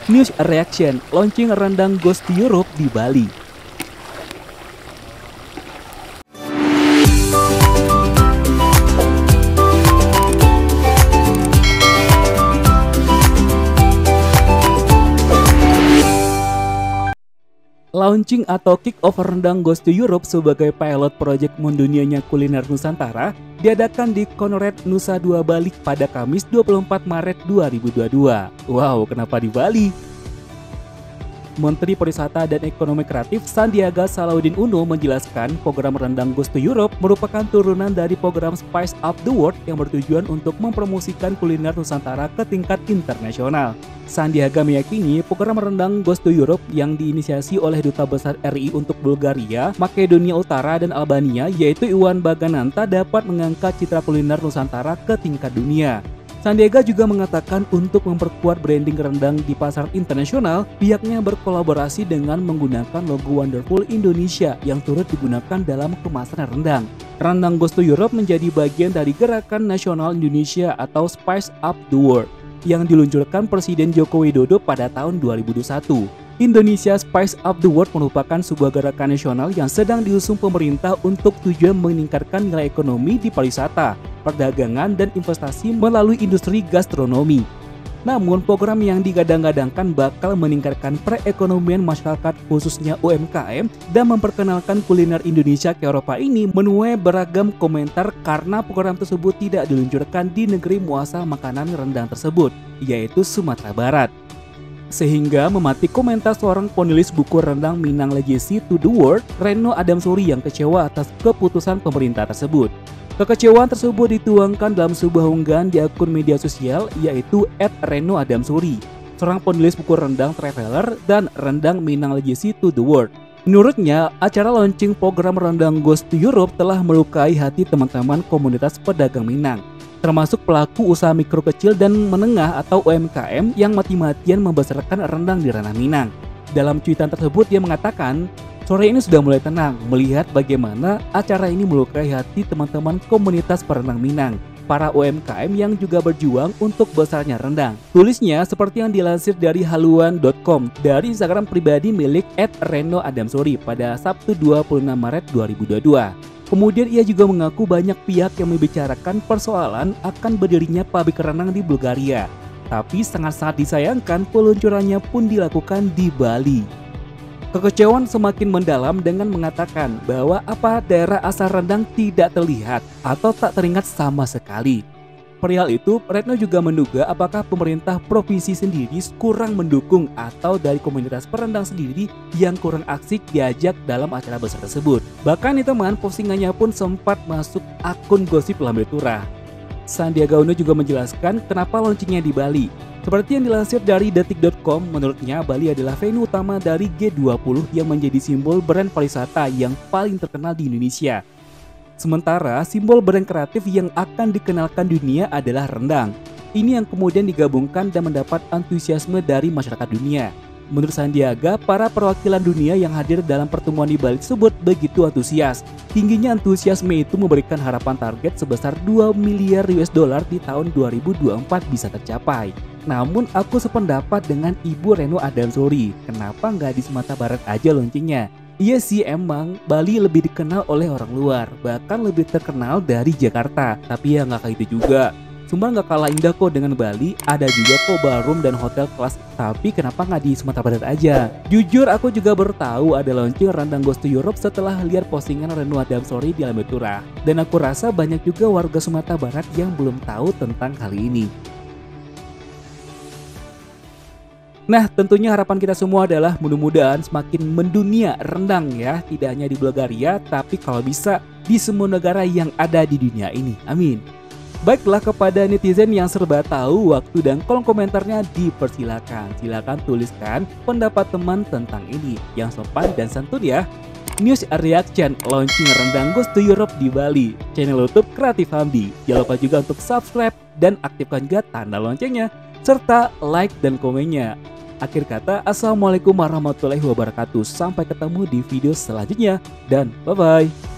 News Reaction, launching rendang Ghost to Europe di Bali. Launching atau kick-off rendang Ghost to Europe sebagai pilot project mendunianya kuliner Nusantara diadakan di Konrad Nusa Dua Bali pada Kamis 24 Maret 2022. Wow, kenapa di Bali? Menteri Pariwisata dan Ekonomi Kreatif Sandiaga Salahuddin Uno menjelaskan program rendang Ghost to Europe merupakan turunan dari program Spice Up the World yang bertujuan untuk mempromosikan kuliner Nusantara ke tingkat internasional. Sandiaga meyakini program rendang Ghost to Europe yang diinisiasi oleh Duta Besar RI untuk Bulgaria, Makedonia Utara, dan Albania yaitu Iwan Bagananta dapat mengangkat citra kuliner Nusantara ke tingkat dunia. Sandiaga juga mengatakan untuk memperkuat branding rendang di pasar internasional, pihaknya berkolaborasi dengan menggunakan logo Wonderful Indonesia yang turut digunakan dalam kemasan rendang. Rendang Ghost to Europe menjadi bagian dari Gerakan Nasional Indonesia atau Spice Up the World yang diluncurkan Presiden Joko Widodo pada tahun 2021. Indonesia Spice Up the World merupakan sebuah gerakan nasional yang sedang diusung pemerintah untuk tujuan meningkatkan nilai ekonomi di pariwisata, perdagangan, dan investasi melalui industri gastronomi. Namun, program yang digadang-gadangkan bakal meningkatkan perekonomian masyarakat khususnya UMKM dan memperkenalkan kuliner Indonesia ke Eropa ini menuai beragam komentar karena program tersebut tidak diluncurkan di negeri muasal makanan rendang tersebut, yaitu Sumatera Barat. Sehingga memati komentar seorang penulis buku rendang Minang Legacy to the World, Reno Adamsuri, yang kecewa atas keputusan pemerintah tersebut. Kekecewaan tersebut dituangkan dalam sebuah unggahan di akun media sosial yaitu @renoadamsuri, seorang penulis buku rendang traveler dan rendang Minang Legacy to the World. Menurutnya, acara launching program rendang Ghost to Europe telah melukai hati teman-teman komunitas pedagang Minang, termasuk pelaku usaha mikro kecil dan menengah atau UMKM yang mati-matian membesarkan rendang di ranah Minang. Dalam cuitan tersebut dia mengatakan, "Sore ini sudah mulai tenang melihat bagaimana acara ini melukai hati teman-teman komunitas perenang Minang, para UMKM yang juga berjuang untuk besarnya rendang." Tulisnya seperti yang dilansir dari haluan.com dari Instagram pribadi milik @renoadamsuri pada Sabtu 26 Maret 2022. Kemudian ia juga mengaku banyak pihak yang membicarakan persoalan akan berdirinya pabrik renang di Bulgaria. Tapi sangat-sangat disayangkan peluncurannya pun dilakukan di Bali. Kekecewaan semakin mendalam dengan mengatakan bahwa apa daerah asal rendang tidak terlihat atau tak teringat sama sekali. Perihal itu, Retno juga menduga apakah pemerintah provinsi sendiri kurang mendukung atau dari komunitas perendang sendiri yang kurang asik diajak dalam acara besar tersebut. Bahkan nih teman, postingannya pun sempat masuk akun gosip Lambe Turah. Sandiaga Uno juga menjelaskan kenapa launchingnya di Bali. Seperti yang dilansir dari detik.com, menurutnya Bali adalah venue utama dari G20 yang menjadi simbol brand pariwisata yang paling terkenal di Indonesia. Sementara simbol brand kreatif yang akan dikenalkan dunia adalah rendang. Ini yang kemudian digabungkan dan mendapat antusiasme dari masyarakat dunia. Menurut Sandiaga, para perwakilan dunia yang hadir dalam pertemuan di Bali tersebut begitu antusias. Tingginya antusiasme itu memberikan harapan target sebesar 2 miliar US dollar di tahun 2024 bisa tercapai. Namun aku sependapat dengan Ibu Reno Adamsuri, kenapa nggak di Sumatera Barat aja launchingnya? Iya sih, emang Bali lebih dikenal oleh orang luar, bahkan lebih terkenal dari Jakarta. Tapi ya nggak kayak itu juga. Sumbar nggak kalah indah kok dengan Bali, ada juga kok ballroom dan hotel kelas. Tapi kenapa nggak di Sumatera Barat aja? Jujur aku juga baru tahu ada launching rendang Ghost to Europe setelah lihat postingan Reno Adamsuri di Lambe Turah. Dan aku rasa banyak juga warga Sumatera Barat yang belum tahu tentang hal ini. Nah, tentunya harapan kita semua adalah mudah-mudahan semakin mendunia rendang ya, tidak hanya di Bulgaria, tapi kalau bisa di semua negara yang ada di dunia ini. Amin. Baiklah, kepada netizen yang serba tahu waktu dan kolom komentarnya dipersilakan. Silakan tuliskan pendapat teman tentang ini yang sopan dan santun ya. News Reaction, launching rendang Ghost to Europe di Bali. Channel YouTube Kreatif Hamdi. Jangan lupa juga untuk subscribe dan aktifkan juga tanda loncengnya, serta like dan komennya. Akhir kata, assalamualaikum warahmatullahi wabarakatuh. Sampai ketemu di video selanjutnya dan bye-bye.